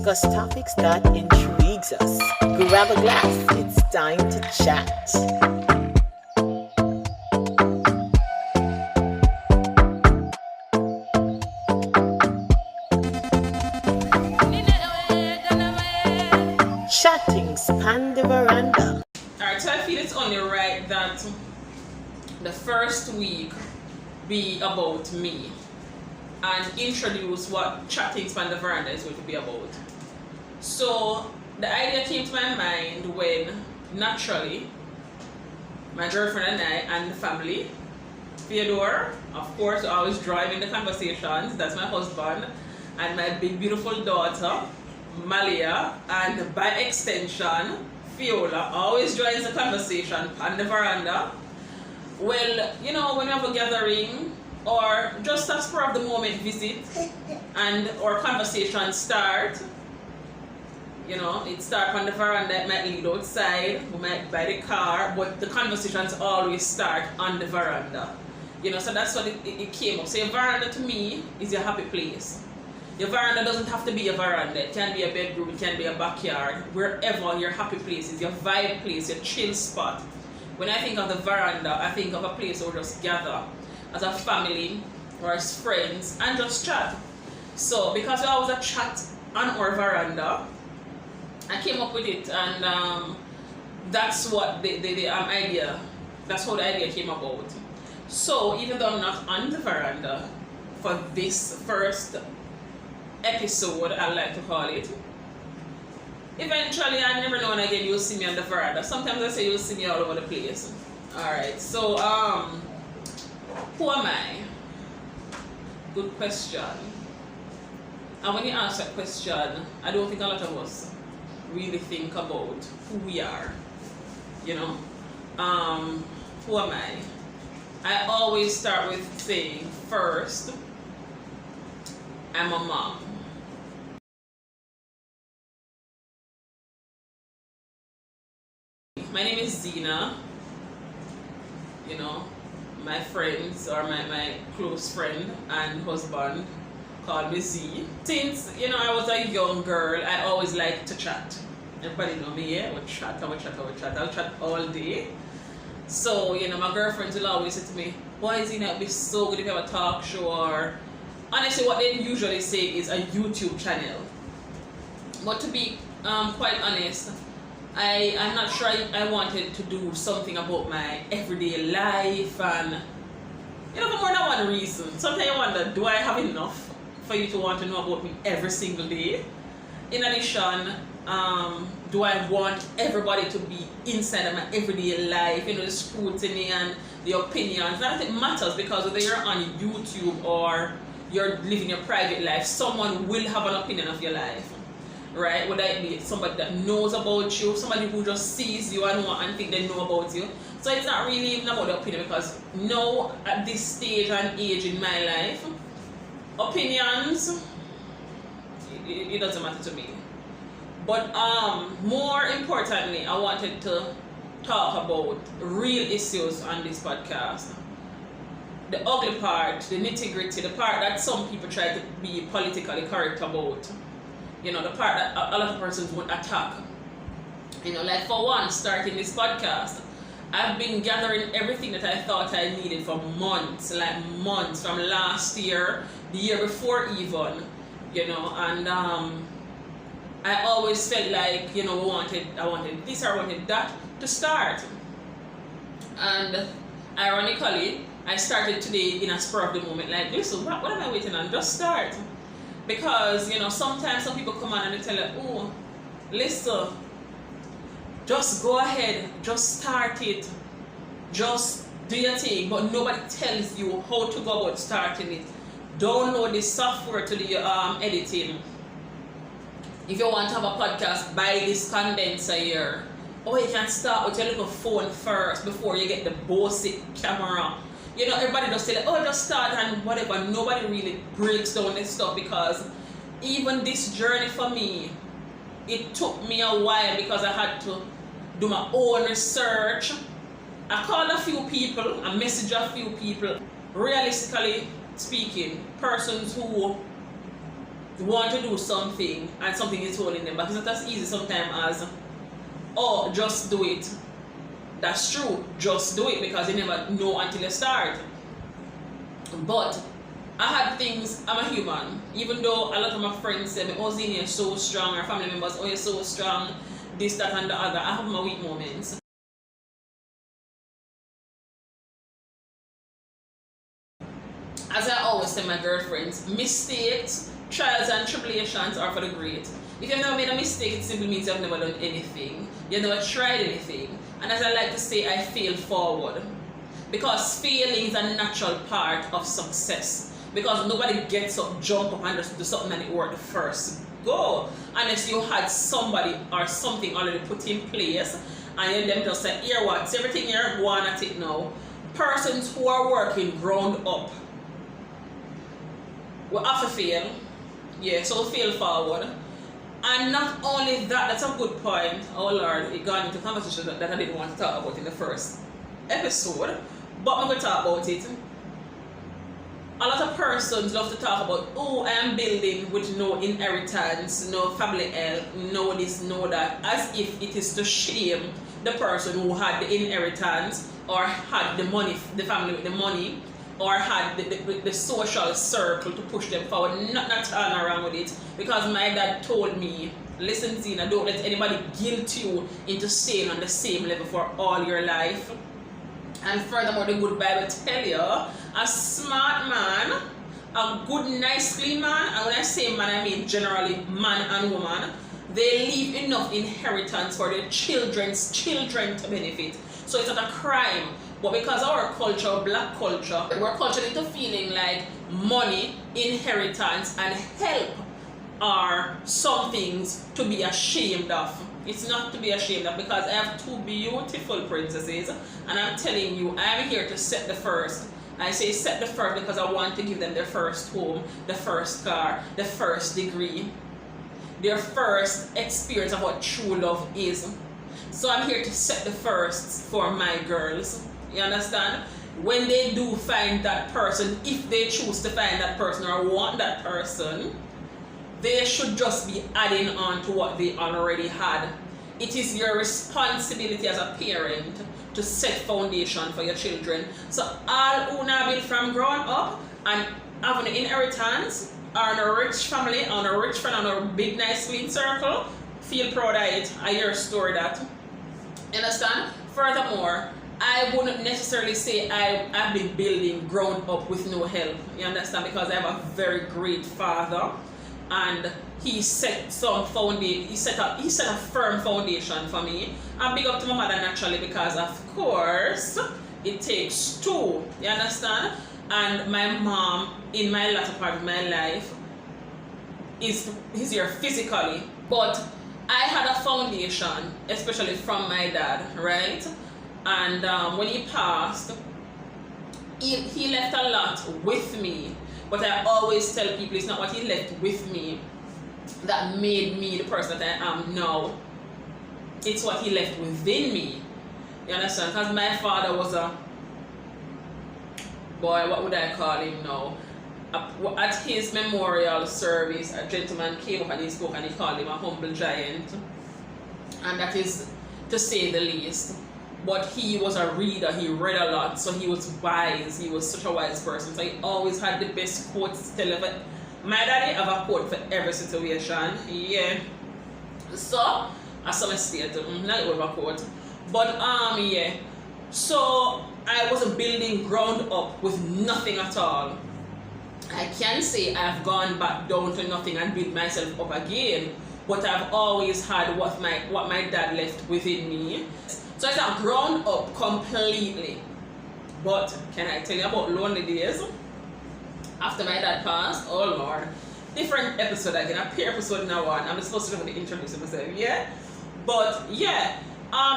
discuss topics that intrigues us. Grab a glass, it's time to chat. Chattingz Pan Di Varanda. Alright, so I feel it's only right that the first week be about me and introduce what Chattingz Pan Di Varanda is going to be about. So the idea came to my mind when naturally my girlfriend and I and the family, Theodore, of course, always driving the conversations, that's my husband, and my big beautiful daughter Malia, and by extension Fiola always joins the conversation on the veranda. Well, you know, when we have a gathering or just a spur of the moment visit and our conversation start, you know, it start on the veranda, it might lead outside, we might by the car, but the conversations always start on the veranda. You know, so that's what it came up. So your veranda to me is your happy place. Your veranda doesn't have to be a veranda. It can be a bedroom, it can be a backyard, wherever your happy place is, your vibe place, your chill spot. When I think of the veranda, I think of a place where we just gather as a family or as friends and just chat. So because we always a chat on our veranda, I came up with it, and that's what the idea, that's how the idea came about. So even though I'm not on the veranda for this first episode, I like to call it, eventually, I never know when again you'll see me on the veranda. Sometimes I say you'll see me all over the place. Alright, so who am I? Good question. And when you ask that question, I don't think a lot of us really think about who we are. You know? Who am I? I always start with saying first, I'm a mom. My name is Zena. You know, my friends or my close friend and husband call me Z. Since, you know, I was a young girl, I always liked to chat. Everybody know me, yeah? I would chat. I'll chat all day. So, you know, my girlfriends will always say to me, boy, Zena, it'd be so good if you have a talk show, or honestly what they usually say is a YouTube channel. But to be quite honest, I'm not sure I wanted to do something about my everyday life, and you know, for more than one reason. Sometimes I wonder, do I have enough for you to want to know about me every single day? In addition, do I want everybody to be inside of my everyday life, you know, the scrutiny and the opinions? That it matters, because whether you're on YouTube or you're living your private life, someone will have an opinion of your life. Right? Whether it be somebody that knows about you, somebody who just sees you and think they know about you. So it's not really even about the opinion, because now at this stage and age in my life, opinions, it doesn't matter to me. But more importantly, I wanted to talk about real issues on this podcast. The ugly part, the nitty-gritty, the part that some people try to be politically correct about. You know, the part that a lot of persons would attack. You know, like for one, starting this podcast, I've been gathering everything that I thought I needed for months, like months, from last year, the year before even, you know, and I always felt like, you know, I wanted this or I wanted that to start. And ironically, I started today in a spur of the moment, like, listen, what am I waiting on? Just start. Because, you know, sometimes some people come on and they tell you, oh, listen, just go ahead, just start it, just do your thing, but nobody tells you how to go about starting it. Download the software to the editing. If you want to have a podcast, buy this condenser here. Or you can start with your little phone first before you get the Bose camera. You know, everybody just say, oh, just start and whatever. Nobody really breaks down this stuff, because even this journey for me, it took me a while, because I had to do my own research. I called a few people, I messaged a few people. Realistically speaking, persons who want to do something and something is holding them back. It's not as easy sometimes as, oh, just do it. That's true, just do it, because you never know until you start. But I had things, I'm a human, even though a lot of my friends say, oh, Zini, you're so strong, our family members, oh, you're so strong, this, that, and the other. I have my weak moments. As I always tell my girlfriends, mistakes, trials, and tribulations are for the great. If you've never made a mistake, it simply means you've never done anything. You've never tried anything. And as I like to say, I fail forward. Because failing is a natural part of success. Because nobody gets up, jump up, and just do something and it worked the first go. Unless you had somebody or something already put in place, and you them just say, here what, it's everything here, go on at it now. Persons who are working ground up will have to fail. Yeah, so fail forward. And not only that, that's a good point. Oh Lord, it got into conversation that I didn't want to talk about in the first episode, but I'm going to talk about it. A lot of persons love to talk about, oh, I am building with no inheritance, no family help, no this, no that, as if it is to shame the person who had the inheritance or had the money, the family with the money, or had the social circle to push them forward. Not turn around with it, because my dad told me, listen Zina, don't let anybody guilt you into staying on the same level for all your life. And furthermore, the good Bible tell you, a smart man, a good nice clean man, and when I say man I mean generally man and woman, they leave enough inheritance for their children's children to benefit. So it's not a crime. But because our culture, black culture, we're cultured into feeling like money, inheritance, and help are some things to be ashamed of. It's not to be ashamed of, because I have two beautiful princesses, and I'm telling you, I'm here to set the first. I say set the first because I want to give them their first home, the first car, the first degree, their first experience of what true love is. So I'm here to set the firsts for my girls. You understand? When they do find that person, if they choose to find that person or want that person, they should just be adding on to what they already had. It is your responsibility as a parent to set foundation for your children. So all who now build from ground up and have an inheritance, or in a rich family, or a rich friend, or a big nice clean circle, feel proud of it. I hear a story that. Understand? Furthermore, I wouldn't necessarily say I've been building ground up with no help. You understand? Because I have a very great father, and he set some foundation. He set a firm foundation for me. And big up to my mother naturally, because of course it takes two. You understand? And my mom, in my latter part of my life, is here physically, but I had a foundation, especially from my dad, right? And when he passed, he left a lot with me. But I always tell people it's not what he left with me that made me the person that I am now. It's what he left within me. You understand? Because my father was a boy, what would I call him now? At his memorial service, a gentleman came up and he spoke and he called him a humble giant. And that is to say the least. But he was a reader, he read a lot, so he was wise, he was such a wise person. So he always had the best quotes to tell of it. My daddy have a quote for every situation, yeah. So, as some state, not over a quote. But yeah. So I was building ground up with nothing at all. I can say I've gone back down to nothing and built myself up again. But I've always had what my dad left within me. So it's not grown up completely. But can I tell you about lonely days? After my dad passed, oh Lord. Different episode again, a peer episode now on. I'm supposed to introduce myself, yeah? But yeah,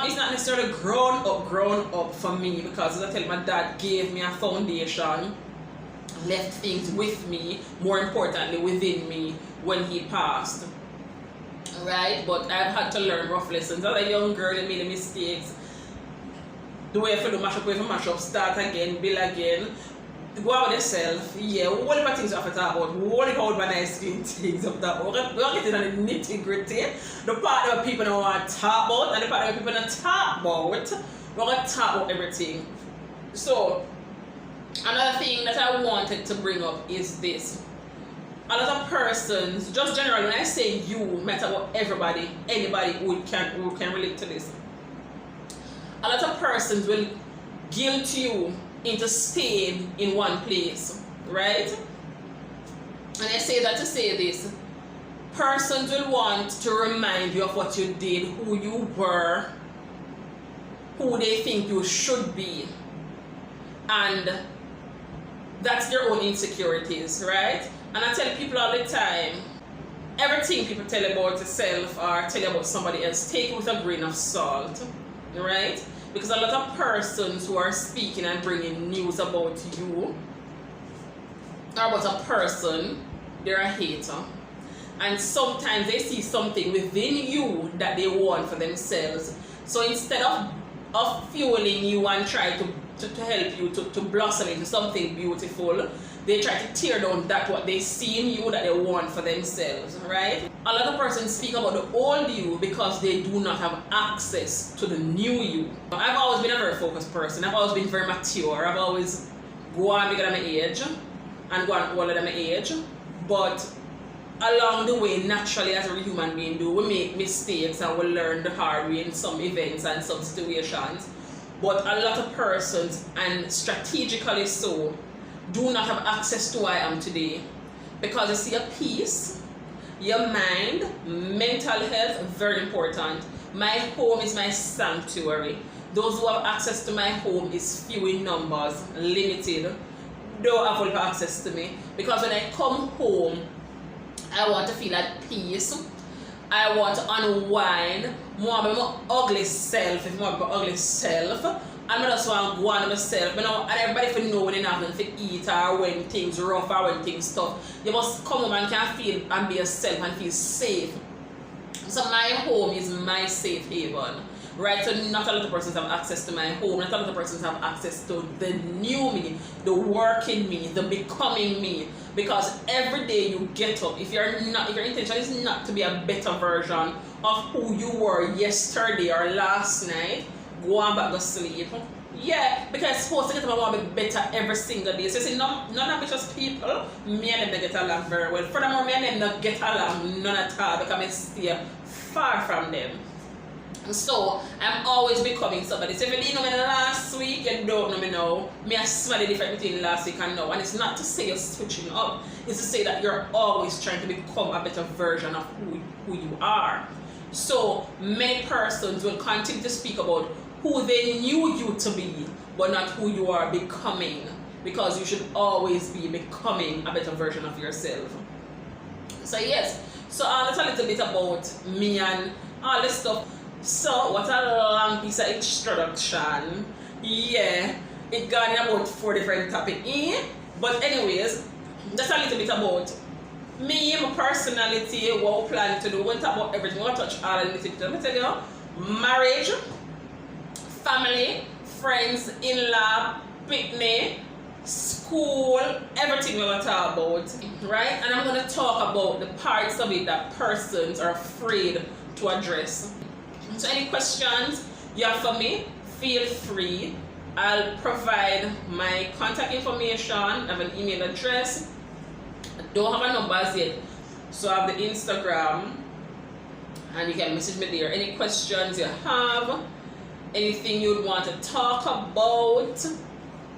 it's not necessarily grown up for me, because as I tell you, my dad gave me a foundation, left things with me, more importantly within me, when he passed. Right? But I've had to learn rough lessons. As a young girl, I made mistakes. The way I feel to mash up, start again, build again. go out with yourself. Yeah, what about things you have to talk about? What about nice things of that? We're going to get into the nitty gritty. The part that people don't want to talk about and the part that people don't talk about. We're going to talk about everything. So, another thing that I wanted to bring up is this. A lot of persons, just generally, when I say you, matter about everybody, anybody who can relate to this. A lot of persons will guilt you into staying in one place, right? And I say that to say this. Persons will want to remind you of what you did, who you were, who they think you should be. And that's their own insecurities, right? And I tell people all the time, everything people tell about yourself or tell you about somebody else, take it with a grain of salt, right? Because a lot of persons who are speaking and bringing news about you or about a person, they're a hater. And sometimes they see something within you that they want for themselves. So instead of fueling you and try to help you to blossom into something beautiful, they try to tear down that what they see in you that they want for themselves, right? A lot of persons speak about the old you because they do not have access to the new you. I've always been a very focused person. I've always been very mature. I've always gone bigger than my age and gone older than my age. But along the way, naturally, as a human being do, we make mistakes and we learn the hard way in some events and some situations. But a lot of persons, and strategically so, do not have access to who I am today. Because you see, a peace, your mind, mental health, very important. My home is my sanctuary. Those who have access to my home is few in numbers, limited. Don't have full access to me. Because when I come home, I want to feel at peace. I want to unwind. More of my ugly self, if more of my ugly self. And I just want to go on myself. And everybody can know when you're not going to eat or when things rough or when things tough. You must come home and can feel and be yourself and feel safe. So my home is my safe haven. Right? So not a lot of persons have access to my home. Not a lot of persons have access to the new me, the working me, the becoming me. Because every day you get up, if your intention is not to be a better version of who you were yesterday or last night, go on back to sleep. Yeah, because I'm supposed to get up and want to be better every single day. So you see, none ambitious people, me and them get along very well. Furthermore, me and them not get along none at all because I stay far from them. So I'm always becoming somebody. So if you didn't know me last week, you don't know me now. Me I smell the difference between last week and now. And it's not to say you're switching up. It's to say that you're always trying to become a better version of who you are. So many persons will continue to speak about who they knew you to be, but not who you are becoming. Because you should always be becoming a better version of yourself. So yes, so that's a little bit about me and all this stuff. So what a long piece of introduction. Yeah, it got in about 4 different topics. But anyways, that's a little bit about me, my personality, what we plan to do. We'll talk about everything. We'll touch all of it. Let me tell you, marriage, family, friends, in-law, picnic, school, everything we're going to talk about, right? And I'm going to talk about the parts of it that persons are afraid to address. So any questions you have for me, feel free. I'll provide my contact information. I have an email address. I don't have a numbers yet. So I have the Instagram and you can message me there. Any questions you have, anything you'd want to talk about,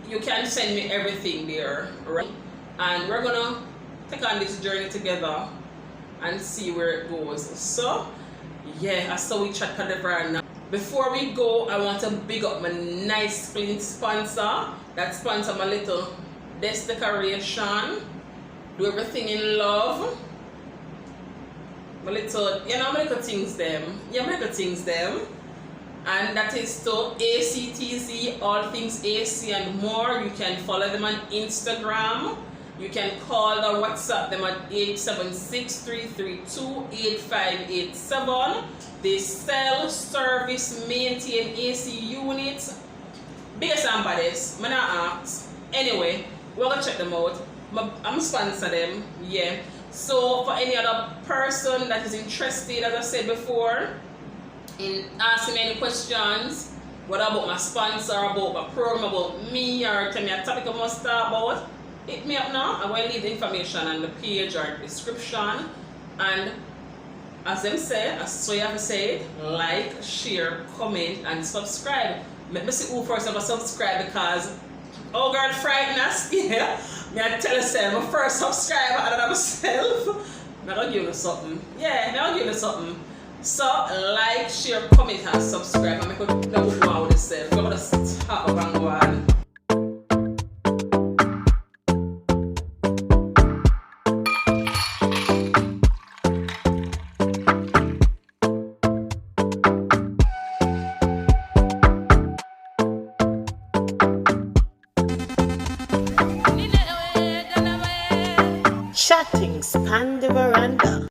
you can send me everything there, right? And we're gonna take on this journey together and see where it goes. So yeah, that's how we chat Pan Di Varanda. Before we go, I want to big up my nice clean sponsor that sponsor my little desk decoration. Do everything in love. My little, my little things them. Yeah, my little things them. And that is to ACTZ, all things AC and more. You can follow them on Instagram. You can call or WhatsApp them at 876-332-8587. They sell, service, maintain AC units. Biggest and baddest, I'm not ask. Anyway, we're gonna check them out. I'm sponsor them, yeah. So for any other person that is interested, as I said before, in asking me any questions, whether about my sponsor, about my program, about me, or tell me a topic I must talk about, hit me up now. I will leave the information on the page or description. And as them say, as so you have to say it, like, share, comment, and subscribe. Let me see who first ever subscribe, because oh girl frighten us, yeah. Me I tell you say I'm first subscriber other than myself. I'm gonna give you something. Yeah, I'm gonna give you something. So like, share, comment, and subscribe. And I could never go out with yourself. You're gonna stop up and go on. Chattingzpan Di Varanda.